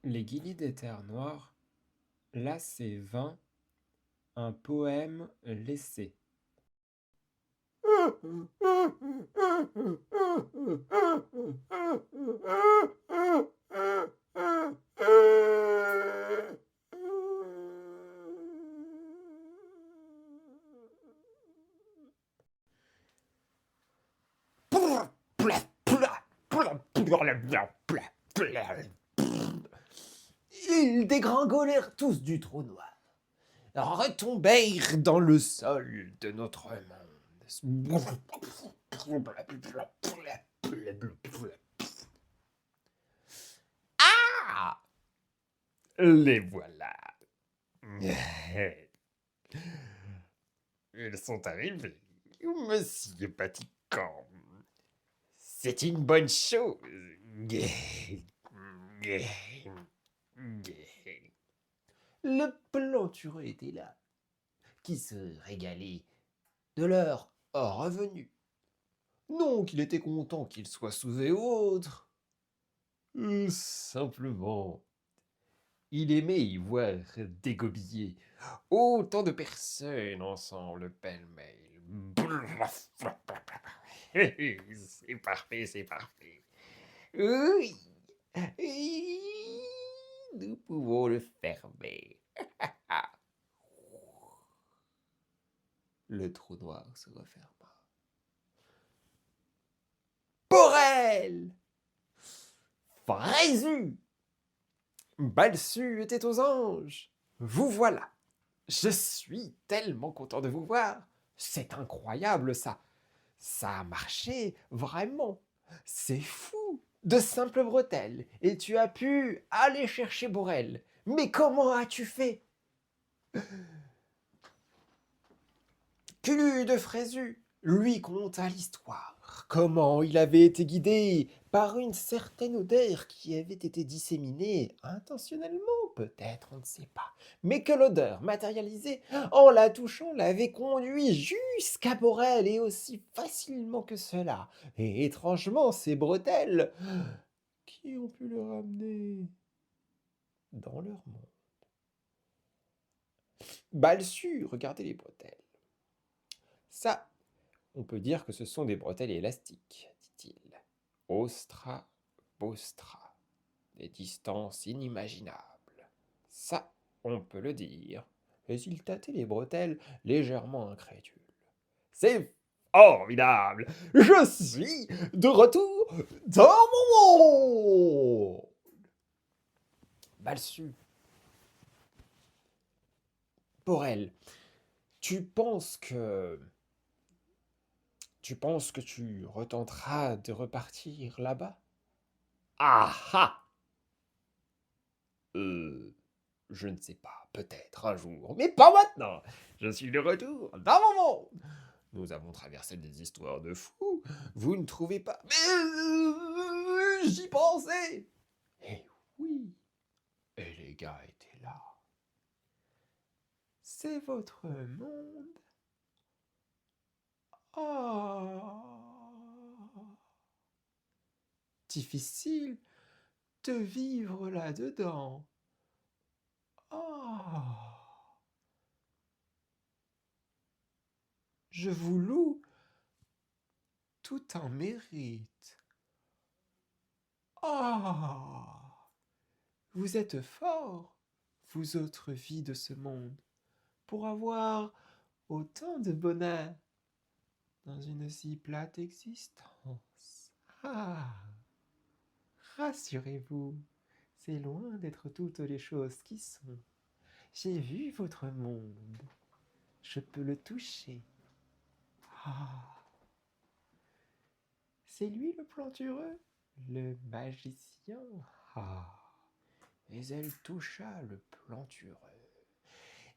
Les Guillis des terres noires, là c'est 20, un poème laissé. Ils dégringolèrent tous du trou noir, retombèrent dans le sol de notre monde. Ah! Les voilà. Ils sont arrivés, Monsieur Patican. C'est une bonne chose. Le plantureux était là, qui se régalait de leur revenu. Non qu'il était content qu'il soit sauvé ou autre. Simplement, il aimait y voir dégobiller autant de personnes ensemble pêle-mêle. C'est parfait, c'est parfait. Oui, nous pouvons le fermer. Le trou noir se referma. Borel, Frézu, Balsu était aux anges. Vous voilà. Je suis tellement content de vous voir. C'est incroyable ça. Ça a marché, vraiment. C'est fou. De simples bretelles. Et tu as pu aller chercher Borel. Mais comment as-tu fait? Culu de Frézu lui conta l'histoire. Comment il avait été guidé par une certaine odeur qui avait été disséminée intentionnellement, peut-être, on ne sait pas. Mais que l'odeur matérialisée, en la touchant, l'avait conduit jusqu'à Borel et aussi facilement que cela. Et étrangement, ces bretelles, qui ont pu le ramener dans leur monde. Balsu regardait les bretelles. Ça, on peut dire que ce sont des bretelles élastiques, dit-il. Ostra, bostra, des distances inimaginables. Ça, on peut le dire. Et il tâtait les bretelles légèrement incrédule. C'est formidable! Je suis de retour dans mon monde! Balsu. Borel, tu penses que tu retenteras de repartir là-bas? Ah ah! Je ne sais pas, peut-être un jour, mais pas maintenant. Je suis de retour dans mon monde. Nous avons traversé des histoires de fous. Vous ne trouvez pas? Mais j'y pensais. Eh oui, et les gars étaient là. C'est votre monde. Ah, difficile de vivre là-dedans. Ah, je vous loue tout un mérite. Ah, vous êtes forts, vous autres vies de ce monde, pour avoir autant de bonheur dans une si plate existence. Ah, rassurez-vous, c'est loin d'être toutes les choses qui sont. J'ai vu votre monde, je peux le toucher. Ah, c'est lui le plantureux, le magicien. Ah, mais elle toucha le plantureux.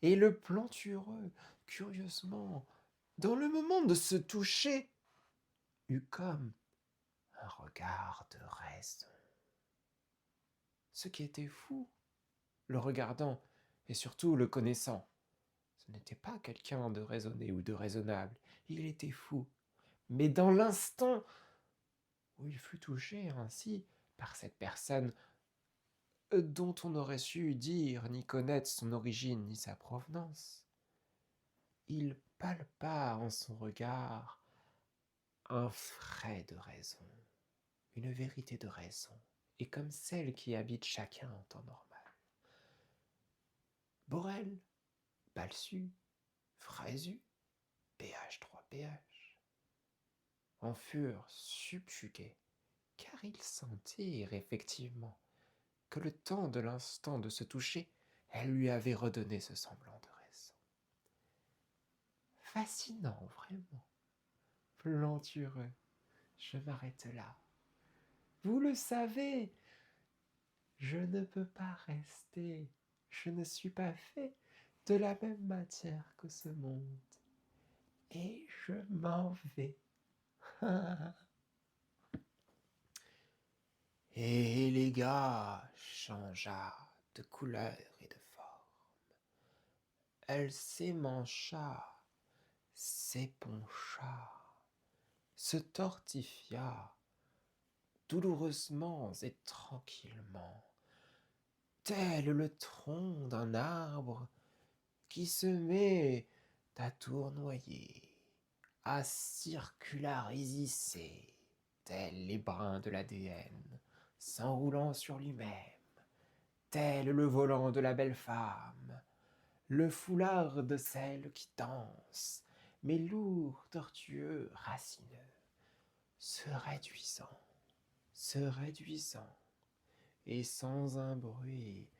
Et le plantureux, curieusement, dans le moment de se toucher, eut comme un regard de raison. Ce qui était fou, le regardant et surtout le connaissant, ce n'était pas quelqu'un de raisonné ou de raisonnable, il était fou. Mais dans l'instant où il fut touché ainsi par cette personne dont on n'aurait su dire ni connaître son origine ni sa provenance. Il palpa en son regard un frais de raison, une vérité de raison, et comme celle qui habite chacun en temps normal. Borel, Balsu, Frézu, PH3PH, en furent subjugués, car ils sentirent effectivement que le temps de l'instant de se toucher, elle lui avait redonné ce semblant de raison. Fascinant, vraiment. Plantureux, je m'arrête là. Vous le savez, je ne peux pas rester. Je ne suis pas fait de la même matière que ce monde. Et je m'en vais. Et les gars changea de couleur et de forme. Elle s'émancha, s'époncha, se tortifia, douloureusement et tranquillement, tel le tronc d'un arbre qui se met à tournoyer, à circulariser, tels les brins de l'ADN, s'enroulant sur lui-même, tel le volant de la belle femme, le foulard de celle qui danse, mais lourd, tortueux, racineux, se réduisant, et sans un bruit,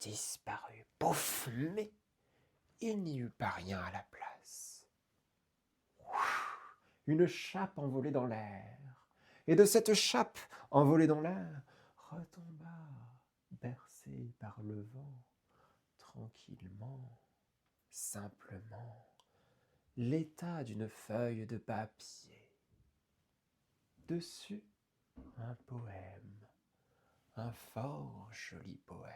disparut. Pouf! Mais il n'y eut pas rien à la place. Une chape envolée dans l'air, et de cette chape envolée dans l'air retomba, bercée par le vent, tranquillement, simplement, l'état d'une feuille de papier. Dessus, un poème, un fort joli poème.